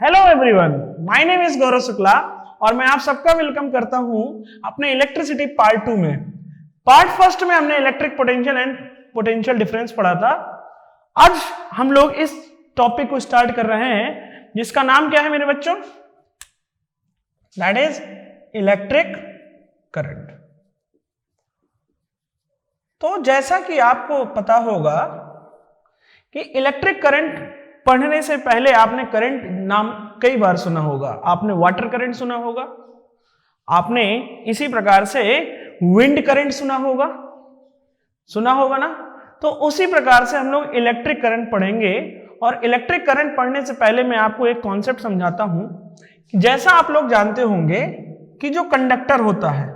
Hello everyone, my name is Gaurav Shukla और मैं आप सबका वेलकम करता हूं अपने इलेक्ट्रिसिटी पार्ट 2 में। पार्ट फर्स्ट में हमने electric potential and potential difference पढ़ा था। आज हम लोग इस टॉपिक को स्टार्ट कर रहे हैं जिसका नाम क्या है मेरे बच्चों? That is electric current. तो जैसा कि आपको पता होगा कि इलेक्ट्रिक करंट पढ़ने से पहले आपने करंट नाम कई बार सुना होगा। आपने वाटर करंट सुना होगा, आपने इसी प्रकार से विंड करंट सुना होगा ना। तो उसी प्रकार से हम लोग इलेक्ट्रिक करंट पढ़ेंगे। और इलेक्ट्रिक करंट पढ़ने से पहले मैं आपको एक कॉन्सेप्ट समझाता हूं कि जैसा आप लोग जानते होंगे कि जो कंडक्टर होता है,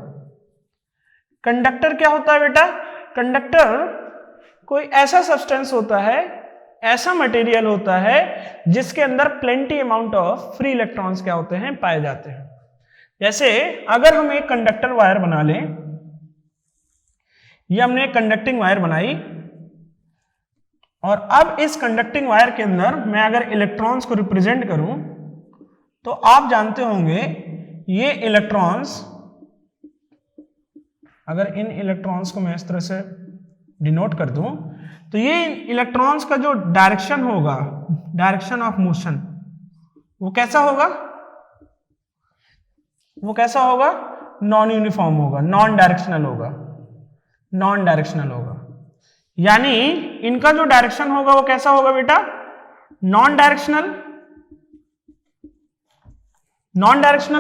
कंडक्टर क्या होता है बेटा? कंडक्टर कोई ऐसा सब्सटेंस होता है, ऐसा मटेरियल होता है जिसके अंदर plenty amount of free electrons क्या होते हैं, पाए जाते हैं। जैसे अगर हम एक कंडक्टर वायर बना लें, ये हमने एक कंडक्टिंग वायर बनाई और अब इस कंडक्टिंग वायर के अंदर मैं अगर इलेक्ट्रॉन्स को रिप्रेजेंट करूं तो आप जानते होंगे ये इलेक्ट्रॉन्स, अगर इन इलेक्ट्रॉन्स को मैं इस तरह से डिनोट कर दूं तो ये इलेक्ट्रॉन्स का जो डायरेक्शन होगा, डायरेक्शन ऑफ मोशन, वो कैसा होगा? नॉन यूनिफॉर्म होगा, नॉन डायरेक्शनल होगा। यानी इनका जो डायरेक्शन होगा वो कैसा होगा बेटा? नॉन डायरेक्शनल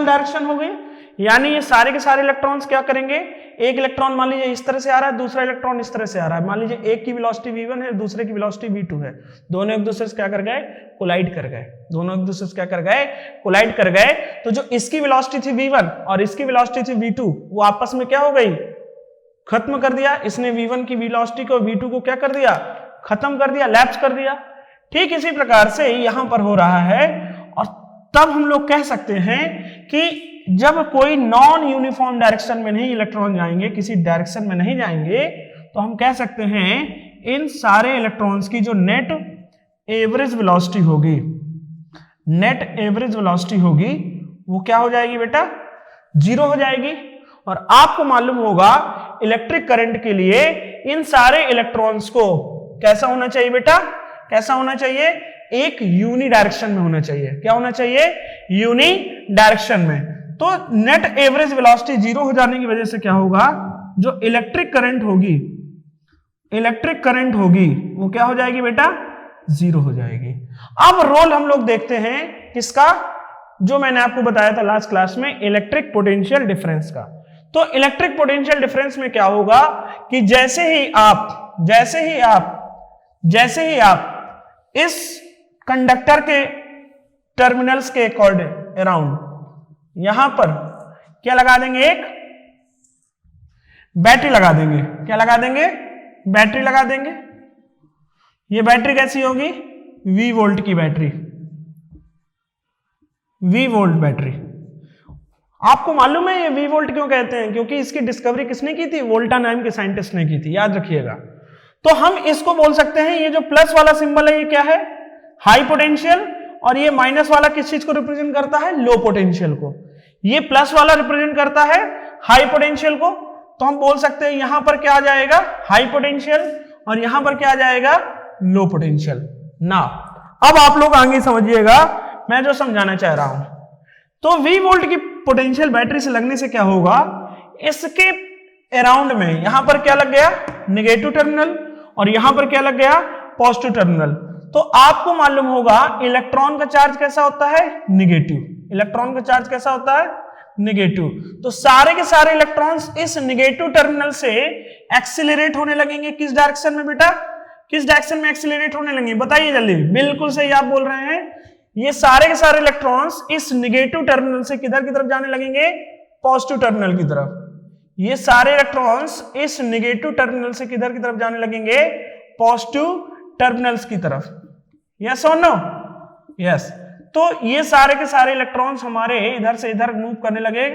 डायरेक्शन हो गई। यानी ये सारे के सारे इलेक्ट्रॉन्स क्या करेंगे? एक इलेक्ट्रॉन मान लीजिए इस तरह से आ रहा है, दूसरा इलेक्ट्रॉन इस तरह से आ रहा है। मान लीजिए एक की वेलोसिटी v1 है, दूसरे की वेलोसिटी v2 है। दोनों एक दूसरे से क्या कर गए? कोलाइड कर गए। तो जो इसकी वेलोसिटी थी v1 और इसकी वेलोसिटी थी v2, वो आपस में क्या हो गई? खत्म कर दिया। इसने v1 की वेलोसिटी को v2 को क्या कर दिया? खत्म कर दिया, लैप्स कर दिया। ठीक इसी प्रकार से यहां पर हो रहा है। और तब हम लोग कह सकते हैं कि जब कोई नॉन यूनिफॉर्म डायरेक्शन में नहीं इलेक्ट्रॉन जाएंगे, किसी डायरेक्शन में नहीं जाएंगे, तो हम कह सकते हैं इन सारे इलेक्ट्रॉन्स की जो नेट एवरेज वेलोसिटी होगी वो क्या हो जाएगी बेटा? 0 हो जाएगी। और आपको मालूम होगा इलेक्ट्रिक करंट के लिए इन सारे इलेक्ट्रॉन्स को कैसा होना चाहिए बेटा? कैसा होना चाहिए? एक यूनि डायरेक्शन में होना चाहिए। क्या होना चाहिए? यूनि डायरेक्शन में। तो नेट एवरेज वेलोसिटी 0 हो जाने की वजह से क्या होगा? जो इलेक्ट्रिक करंट होगी वो क्या हो जाएगी बेटा? 0 हो जाएगी। अब रोल हम लोग देखते हैं किसका? जो मैंने आपको बताया था लास्ट क्लास में, इलेक्ट्रिक पोटेंशियल डिफरेंस का। तो इलेक्ट्रिक पोटेंशियल डिफरेंस में क्या होगा कि जैसे ही आप इस कंडक्टर के टर्मिनल्स के अराउंड यहां पर क्या लगा देंगे? एक बैटरी लगा देंगे। क्या लगा देंगे? बैटरी लगा देंगे। ये बैटरी कैसी होगी? V वोल्ट की बैटरी, V वोल्ट बैटरी। आपको मालूम है ये V वोल्ट क्यों कहते हैं? क्योंकि इसकी डिस्कवरी किसने की थी? वोल्टा नाम के साइंटिस्ट ने की थी, याद रखिएगा। तो हम इसको बोल सकते हैं, ये जो प्लस वाला सिंबल है ये क्या है? High potential. और ये माइनस वाला किस चीज को रिप्रेजेंट करता है? लो पोटेंशियल को। ये प्लस वाला रिप्रेजेंट करता है हाई पोटेंशियल को। तो हम बोल सकते हैं यहां पर क्या आ जाएगा? High potential. और यहां पर क्या आ जाएगा? Low potential. ना अब आप लोग आगे समझिएगा मैं जो समझाना चाह रहा हूं। तो V वोल्ट की पोटेंशियल बैटरी से लगने से क्या होगा? इसके अराउंड में यहां पर क्या लग गया? Negative terminal. और यहां पर क्या लग गया? Positive terminal. तो आपको मालूम होगा इलेक्ट्रॉन का चार्ज कैसा होता है? नेगेटिव। इलेक्ट्रॉन का चार्ज कैसा होता है? नेगेटिव। तो सारे के सारे इलेक्ट्रॉन्स इस नेगेटिव टर्मिनल से एक्सीलरेट होने लगेंगे। किस डायरेक्शन में बेटा? किस डायरेक्शन में एक्सीलरेट होने लगेंगे? बताइए जल्दी। बिल्कुल सही आप बोल रहे हैं। ये सारे के सारे इलेक्ट्रॉन्स इस नेगेटिव टर्मिनल से किधर की तरफ जाने लगेंगे? पॉजिटिव टर्मिनल की तरफ। ये सारे इलेक्ट्रॉन्स इस नेगेटिव टर्मिनल से किधर की तरफ जाने लगेंगे? पॉजिटिव टर्मिनल्स की तरफ। यस और नो? यस। तो ये सारे के सारे इलेक्ट्रॉन्स हमारे इधर से इधर मूव करने लगे।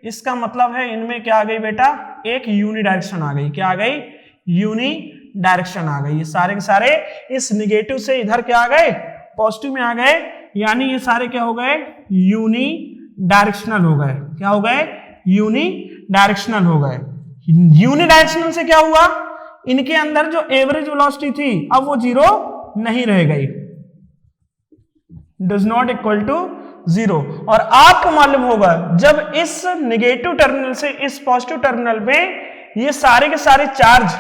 इसका मतलब है इनमें क्या आ गई बेटा? एक यूनि डायरेक्शन आ गई। क्या आ गई? यूनि डायरेक्शन आ गई। ये सारे के सारे इस निगेटिव से इधर क्या आ गए? पॉजिटिव में आ गए। यानी ये सारे क्या हो गए, यूनि डायरेक्शनल हो गए। क्या हो गए, यूनि डायरेक्शनल हो गए। यूनि डायरेक्शनल से क्या हुआ, इनके अंदर जो एवरेज वेलोसिटी थी अब वो जीरो नहीं रह गई, does not equal to zero. और आपको मालूम होगा जब इस नेगेटिव टर्मिनल से इस पॉजिटिव टर्मिनल में ये सारे के सारे चार्ज,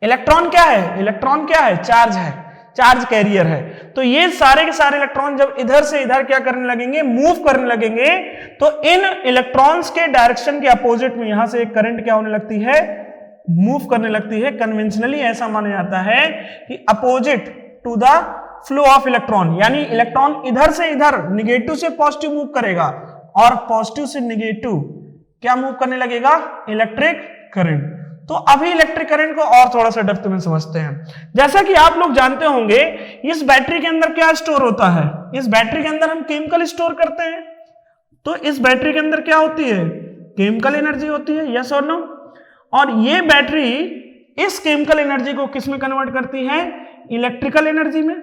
इलेक्ट्रॉन क्या है, इलेक्ट्रॉन क्या है, चार्ज है, चार्ज कैरियर है, तो ये सारे के सारे इलेक्ट्रॉन जब इधर से इधर क्या करने लगेंगे, मूव करने लगेंगे, तो इन इलेक्ट्रॉन्स के डायरेक्शन के अपोजिट में यहां से एक करंट क्या होने लगती है, मूव करने लगती है। कन्वेंशनली ऐसा माना जाता है कि opposite to the flow of electron, यानी इलेक्ट्रॉन इधर से इधर निगेटिव से पॉजिटिव मूव करेगा और पॉजिटिव से निगेटिव क्या मूव करने लगेगा, इलेक्ट्रिक करंट। तो अभी इलेक्ट्रिक करंट को और थोड़ा सा डेप्थ में समझते हैं। जैसा कि आप लोग जानते होंगे इस बैटरी के अंदर क्या स्टोर होता है, इस बैटरी के अंदर हम केमिकल स्टोर करते हैं, तो इस बैटरी के अंदर क्या होती है, केमिकल एनर्जी होती है, यस और नो। और ये बैटरी इस केमिकल एनर्जी को किस में कन्वर्ट करती है, इलेक्ट्रिकल एनर्जी में।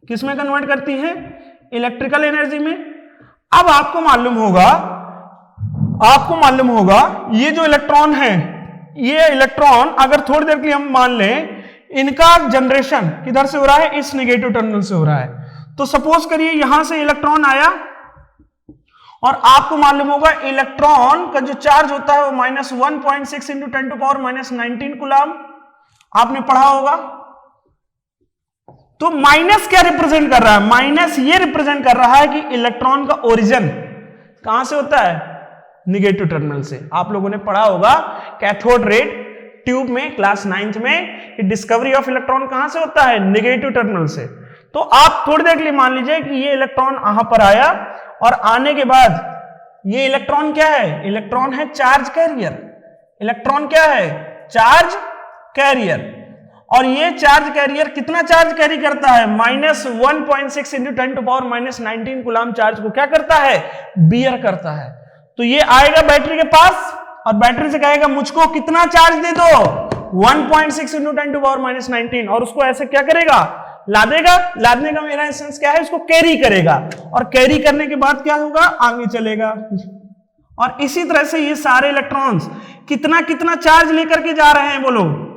किस में कन्वर्ट करती है, इलेक्ट्रिकल एनर्जी में। अब आपको मालूम होगा ये जो इलेक्ट्रॉन है, ये इलेक्ट्रॉन अगर थोड़ी देर के लिए हम मान लें इनका जनरेशन किधर से हो रहा है, इस नेगेटिव टर्मिनल से हो रहा है। तो सपोज करिए यहां से इलेक्ट्रॉन आया और आपको मालूम होगा इलेक्ट्रॉन का जो चार्ज होता है वो -1.6 इंटू 10⁻⁹ कूलम, आपने पढ़ा होगा। तो माइनस क्या रिप्रेजेंट कर रहा है, माइनस ये रिप्रेजेंट कर रहा है कि इलेक्ट्रॉन का ओरिजिन कहां से होता है, निगेटिव टर्मिनल से। आप लोगों ने पढ़ा होगा कैथोड रे ट्यूब में क्लास 9th में कि डिस्कवरी ऑफ इलेक्ट्रॉन कहां से होता है, निगेटिव टर्मिनल से। तो आप थोड़ी देर के लिए मान लीजिए कि ये इलेक्ट्रॉन यहां पर आया और आने के बाद ये इलेक्ट्रॉन क्या है, इलेक्ट्रॉन है चार्ज कैरियर। इलेक्ट्रॉन क्या है, चार्ज कैरियर। और ये चार्ज कैरियर कितना चार्ज कैरी करता है, -1.6 इंटू 10⁻⁹ कूलम चार्ज को क्या करता है, बियर करता है। तो ये आएगा बैटरी के पास और बैटरी से कहेगा मुझको कितना चार्ज दे दो, 1.6 इंटू 10⁻⁹, और उसको ऐसे क्या करेगा, लादेगा। लादने का मेरा सेंस क्या है, उसको कैरी करेगा और कैरी करने के बाद क्या होगा, आगे चलेगा। और इसी तरह से ये सारे इलेक्ट्रॉन्स कितना कितना चार्ज लेकर के जा रहे हैं, बोलो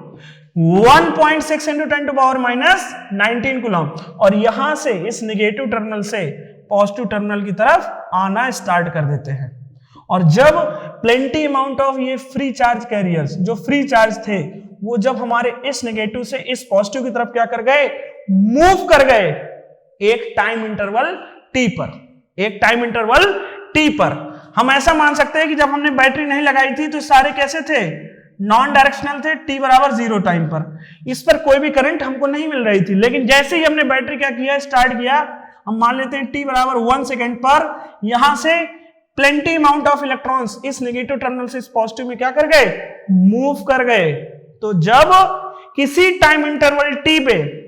1.6 इंटू 10⁻⁹ कूलम। और यहां से इस नेगेटिव टर्मिनल से पॉजिटिव टर्मिनल की तरफ आना स्टार्ट कर देते हैं। और जब प्लेंटी अमाउंट ऑफ ये फ्री चार्ज कैरियर्स, जो फ्री चार्ज थे, वो जब हमारे इस नेगेटिव से इस पॉजिटिव की तरफ क्या कर गए, मूव कर गए एक टाइम इंटरवल टी पर, एक टाइम इंटरवल टी पर। हम ऐसा मान सकते हैं कि जब हमने बैटरी नहीं लगाई थी तो सारे कैसे थे, नॉन डायरेक्शनल थे, t बराबर 0 टाइम पर। इस पर कोई भी करंट हमको नहीं मिल रही थी, लेकिन जैसे ही हमने बैटरी क्या किया, स्टार्ट किया, हम मान लेते हैं t बराबर 1 सेकेंड पर, यहां से प्लेंटी अमाउंट ऑफ इलेक्ट्रॉन्स इस नेगेटिव टर्मिनल से इस पॉजिटिव में क्या कर गए, मूव कर गए। तो जब किसी टाइम इंटरवल t पे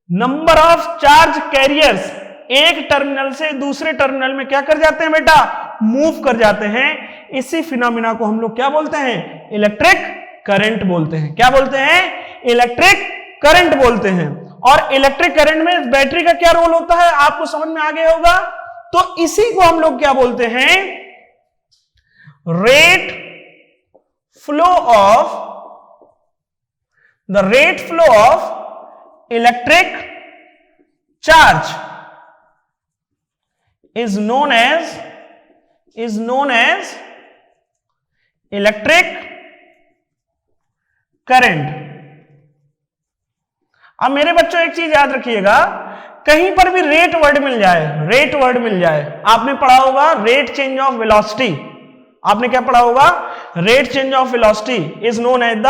नंबर ऑफ चार्ज कैरियर्स एक टर्मिनल से दूसरे टर्मिनल में क्या कर जाते हैं बेटा, मूव कर जाते हैं, इसी फिनोमिना को हम लोग क्या बोलते हैं, इलेक्ट्रिक करंट बोलते हैं। क्या बोलते हैं, इलेक्ट्रिक करंट बोलते हैं। और इलेक्ट्रिक करंट में बैटरी का क्या रोल होता है, आपको समझ में आ गया होगा। तो इसी को हम लोग क्या बोलते हैं, rate flow of, the rate flow of electric charge is known as electric current। अब मेरे बच्चों एक चीज याद रखिएगा, कहीं पर भी रेट वर्ड मिल जाए, रेट वर्ड मिल जाए, आपने पढ़ा होगा रेट चेंज ऑफ वेलोसिटी। आपने क्या पढ़ा होगा, rate change of velocity is known as the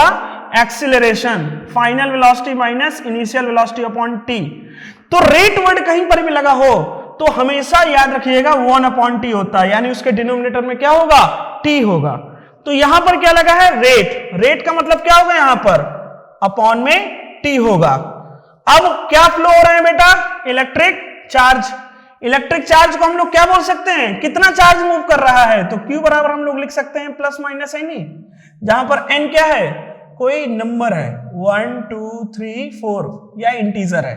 acceleration, final velocity minus initial velocity upon T. तो रेट वर्ड कहीं पर भी लगा हो तो हमेशा याद रखिएगा 1/t होता है, यानी उसके डिनोमिनेटर में क्या होगा, t होगा। तो यहां पर क्या लगा है, रेट। रेट का मतलब क्या होगा, यहां पर अपॉन में t होगा। अब क्या फ्लो हो रहा है बेटा, इलेक्ट्रिक चार्ज। इलेक्ट्रिक चार्ज को हम लोग क्या बोल सकते हैं, कितना चार्ज मूव कर रहा है। तो q बराबर हम लोग लिख सकते हैं ±ne, जहां पर n क्या है, कोई नंबर है, 1 2 3 4 या इंटीजर है,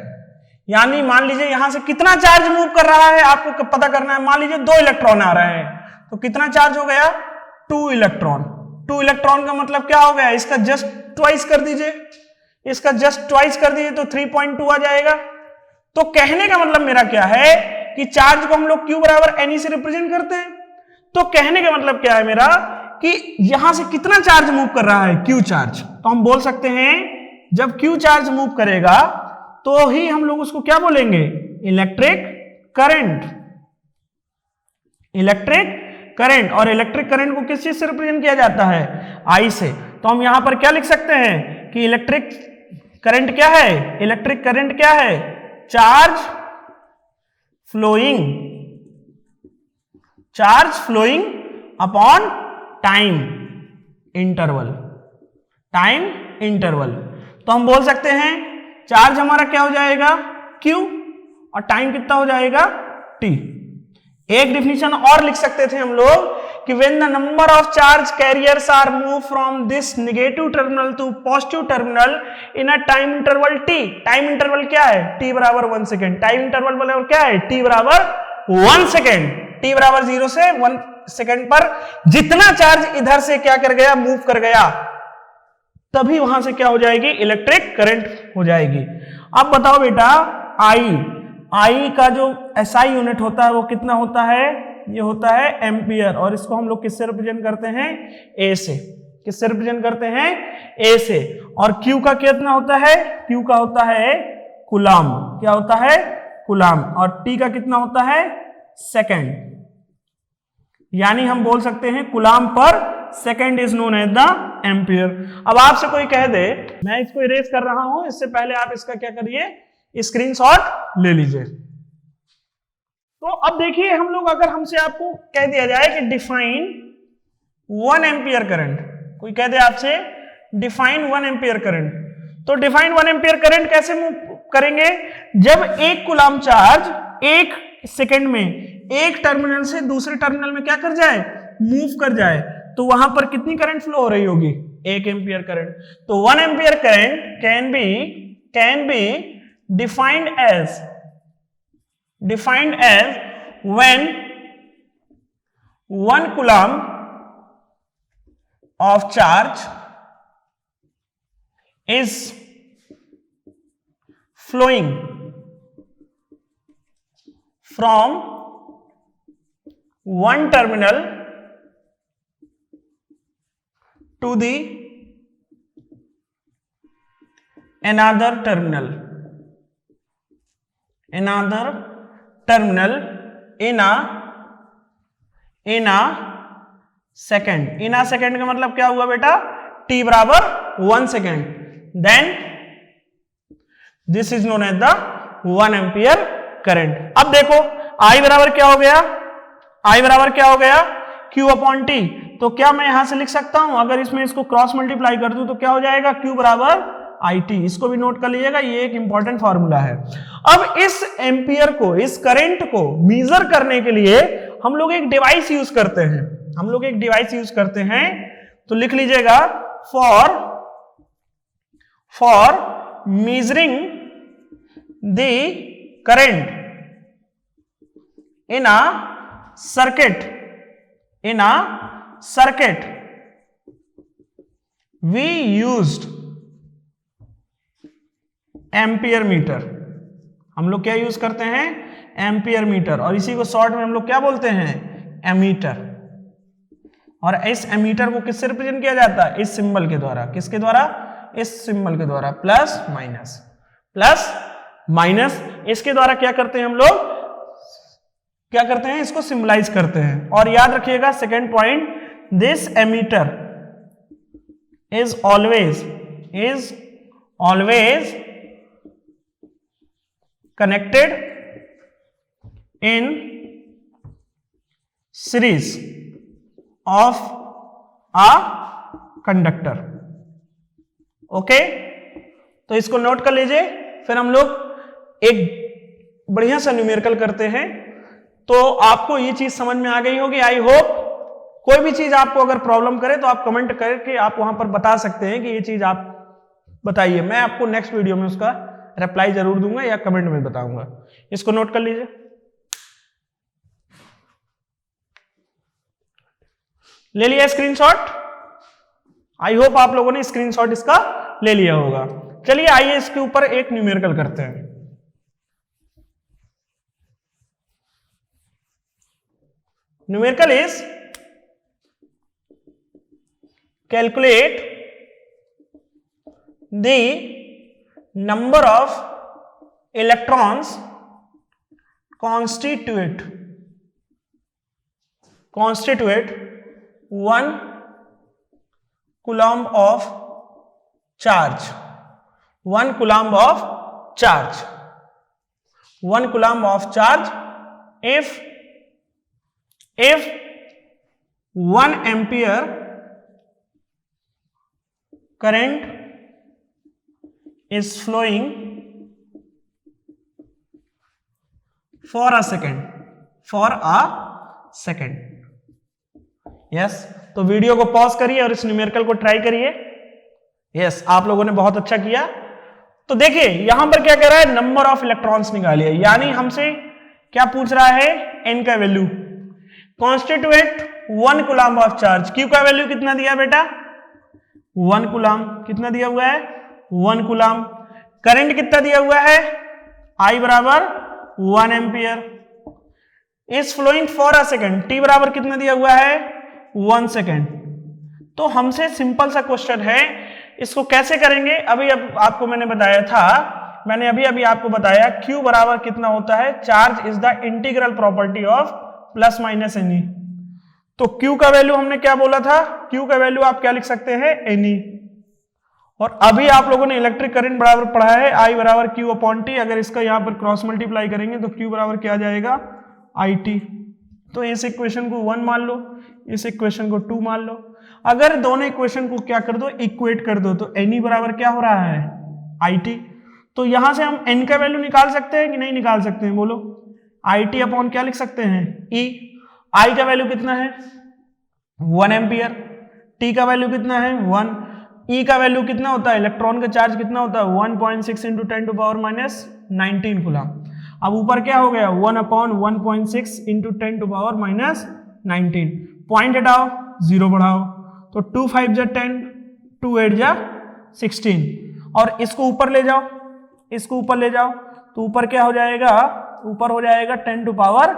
यानी मान लीजिए यहां से कितना चार्ज मूव कर रहा है आपको पता करना है। मान लीजिए 2 इलेक्ट्रॉन आ रहे हैं, तो कितना चार्ज हो गया? 2 इलेक्ट्रॉन। 2 इलेक्ट्रॉन का मतलब क्या हो गया? इसका जस्ट ट्वाइस कर दीजिए, इसका जस्ट ट्वाइस कर दीजिए तो 3.2 आ जाएगा। तो कहने का मतलब मेरा क्या है कि चार्ज को हम लोग Q बराबर NE से रिप्रेजेंट करते हैं। तो कहने का मतलब क्या है मेरा कि यहां से कितना चार्ज मूव कर रहा है? Q charge. तो हम बोल सकते हैं जब Q चार्ज मूव करेगा तो ही हम लोग उसको क्या बोलेंगे? Electric current. इलेक्ट्रिक करंट, और इलेक्ट्रिक करंट को किस चीज से रिप्रेजेंट किया जाता है? I से। तो हम यहां पर क्या लिख सकते हैं कि इलेक्ट्रिक करंट क्या है? इलेक्ट्रिक करंट क्या है? Charge flowing, charge flowing upon time interval, time interval. तो हम बोल सकते हैं चार्ज हमारा क्या हो जाएगा? Q, और टाइम कितना हो जाएगा? T। एक डिफिनीशन और लिख सकते थे हम लोग कि when the number of charge carriers are moved from this negative terminal to positive terminal in a time interval t। Time interval क्या है? t बराबर 1 सेकेंड। टाइम इंटरवल बराबर क्या है? t बराबर 1 सेकेंड। t बराबर 0 से 1 सेकेंड पर जितना चार्ज इधर से क्या कर गया? मूव कर गया, तभी वहां से क्या हो जाएगी? इलेक्ट्रिक करंट हो जाएगी। अब बताओ बेटा, I का जो SI यूनिट होता है वो कितना होता है? ये होता है एम्पियर, और इसको हम लोग किससे रिप्रेजेंट करते हैं? A से। किससे रिप्रेजेंट करते हैं? A से। और Q का कितना होता है? Q का होता है कूलाम। क्या होता है? कूलाम। और T का कितना होता है? सेकेंड। यानी हम बोल सकते हैं coulomb per second is known as the ampere. अब आपसे कोई कह दे, मैं इसको इरेज कर रहा हूं, इससे पहले आप इसका क्या करिए? स्क्रीनशॉट ले लीजिए। तो अब देखिए हम लोग, अगर हमसे आपको कह दिया जाए कि डिफाइन 1 एम्पियर करंट, कोई कह दे आपसे डिफाइन 1 एम्पियर करंट, तो डिफाइन 1 एम्पियर करंट कैसे मूव करेंगे? जब एक कूलाम चार्ज 1 सेकेंड में एक टर्मिनल से दूसरे टर्मिनल में क्या कर जाए? मूव कर जाए, तो वहां पर कितनी करंट फ्लो हो रही होगी? 1 एम्पियर करंट। तो 1 ampere current can be defined as when 1 coulomb of charge is flowing from one terminal to the another terminal in a second। in a second का मतलब क्या हुआ बेटा? t बराबर 1 second. Then this is known as the 1 ampere current. अब देखो I बराबर क्या हो गया? I बराबर क्या हो गया? Q upon T। तो क्या मैं यहां से लिख सकता हूं, अगर इसमें इसको क्रॉस मल्टीप्लाई कर दूं तो क्या हो जाएगा? Q बराबर IT। इसको भी नोट कर लीजिएगा, ये एक इंपॉर्टेंट फॉर्मूला है। अब इस एम्पियर को, इस करंट को मेजर करने के लिए हम लोग एक डिवाइस यूज करते हैं। हम लोग एक डिवाइस यूज करते हैं, तो लिख लीजिएगा for measuring the current in a circuit we used ampere meter. हम लोग क्या यूज करते हैं? एम्पियर मीटर, और इसी को शॉर्ट में हम लोग क्या बोलते हैं? एमीटर। और इस एमीटर को किससे रिप्रेजेंट किया जाता है? इस सिंबल के द्वारा। किसके द्वारा? इस सिंबल के द्वारा, प्लस माइनस। इसके द्वारा क्या करते हैं हम लोग? क्या करते हैं? इसको सिंबलाइज करते हैं। और याद रखिएगा second point, this ammeter is always connected in series of a conductor। Okay, तो इसको नोट कर लीजिए। फिर हम लोग एक बढ़िया सा न्यूमेरिकल करते हैं, तो आपको ये चीज समझ में आ गई होगी आई होप। कोई भी चीज आपको अगर प्रॉब्लम करे तो आप कमेंट करके आप वहां पर बता सकते हैं कि ये चीज आप बताइए, मैं आपको नेक्स्ट वीडियो में उसका रिप्लाई जरूर दूंगा या कमेंट में बताऊंगा। इसको नोट कर लीजिए। ले लिया स्क्रीनशॉट? आई होप आप लोगों ने स्क्रीनशॉट इसका ले लिया होगा। चलिए आइए इसके ऊपर एक न्यूमेरिकल करते हैं। Numerical is calculate the number of electrons constitute 1 coulomb of charge, 1 coulomb of charge, 1 coulomb of charge if 1 ampere current is flowing for a second, yes. तो वीडियो को पॉज करिए और इस न्यूमेरिकल को ट्राई करिए। Yes, आप लोगों ने बहुत अच्छा किया। तो देखिए यहां पर क्या कह रहा है, नंबर ऑफ इलेक्ट्रॉन्स निकालिए, यानी हमसे क्या पूछ रहा है, एन का value. Constitute 1 coulomb of charge, Q का वैल्यू कितना दिया बेटा, 1 कूलम्ब, कितना दिया हुआ है 1 कूलम्ब। करंट कितना दिया हुआ है, आई बराबर 1 ampere, is flowing for a second, T बराबर कितना दिया हुआ है 1 सेकेंड। तो हमसे सिंपल सा क्वेश्चन है, इसको कैसे करेंगे, अभी अब आपको मैंने बताया था, मैंने अभी आपको बताया Q बराबर कितना होता है, charge is the integral property of plus minus any. तो Q का वैल्यू हमने क्या बोला था, Q का वैल्यू आप क्या लिख सकते हैं, एनी। और अभी आप लोगों ने इलेक्ट्रिक करंट बराबर पढ़ा है I बराबर Q अपॉन टी, अगर इसका यहां पर क्रॉस मल्टीप्लाई करेंगे तो Q बराबर क्या आ जाएगा, IT। तो इस इक्वेशन को 1 मान लो, इस इक्वेशन को 2 मान लो। अगर दोनों इक्वेशन को क्या कर दो, इक्वेट कर दो, तो एनी बराबर क्या हो रहा है, IT। तो यहां से हम n का वैल्यू निकाल सकते हैं कि नहीं निकाल सकते हैं, बोलो। IT अपॉन क्या लिख सकते हैं, E। I का वैल्यू कितना है 1 एम्पियर, T का वैल्यू कितना है 1, E का वैल्यू कितना होता है, इलेक्ट्रॉन का चार्ज कितना होता है 1.6 into 10 to power minus 19 coulomb. अब ऊपर क्या हो गया 1 upon 1.6 into 10 to power minus 19, point हटाओ 0 बढ़ाओ, तो 2 5 जा 10, 2 8 जा 16, और इसको ऊपर ले जाओ, इसको ऊपर ले जाओ, तो ऊपर क्या हो जाएगा, ऊपर हो जाएगा 10 टू पावर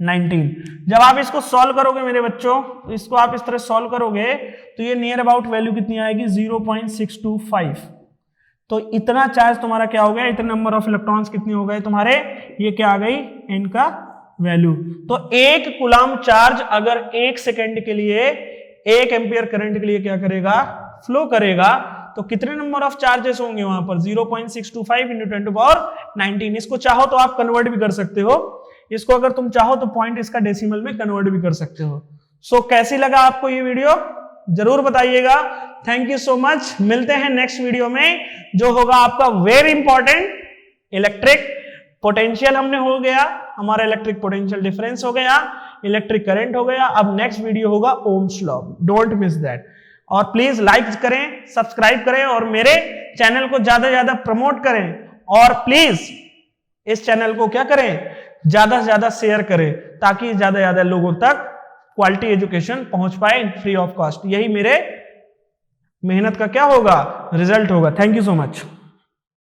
19। जब आप इसको सॉल्व करोगे मेरे बच्चों, तो इसको आप इस तरह सॉल्व करोगे तो ये नियर अबाउट वैल्यू कितनी आएगी 0.625। तो इतना चार्ज तुम्हारा क्या हो गया, इतने नंबर ऑफ इलेक्ट्रॉन्स कितने हो गए तुम्हारे, ये क्या आ गई एन का वैल्यू। तो 1 कूलम्ब चार्ज अगर 1 सेकेंड के लिए 1 एम्पियर करंट के लिए क्या करेगा, फ्लो करेगा, तो कितने नंबर ऑफ चार्जेस होंगे वहां पर 0.625 इंटू 10 टू पावर 19। इसको चाहो तो आप कन्वर्ट भी कर सकते हो, इसको अगर तुम चाहो तो पॉइंट इसका डेसिमल में कन्वर्ट भी कर सकते हो। सो कैसी लगा आपको ये वीडियो, जरूर बताइएगा। थैंक यू सो मच, मिलते हैं नेक्स्ट वीडियो में, जो होगा आपका वेरी इंपॉर्टेंट इलेक्ट्रिक पोटेंशियल। हमने हो गया, हमारा इलेक्ट्रिक पोटेंशियल डिफरेंस हो गया, इलेक्ट्रिक करंट हो गया। अब नेक्स्ट वीडियो होगा Ohm's law, don't miss that. और प्लीज लाइक करें, सब्सक्राइब करें और मेरे चैनल को ज्यादा से ज्यादा प्रमोट करें, और प्लीज इस चैनल को क्या करें, ज्यादा से ज्यादा शेयर करें, ताकि ज्यादा से ज्यादा लोगों तक क्वालिटी एजुकेशन पहुंच पाए फ्री ऑफ कॉस्ट। यही मेरे मेहनत का क्या होगा, रिजल्ट होगा। Thank you so much.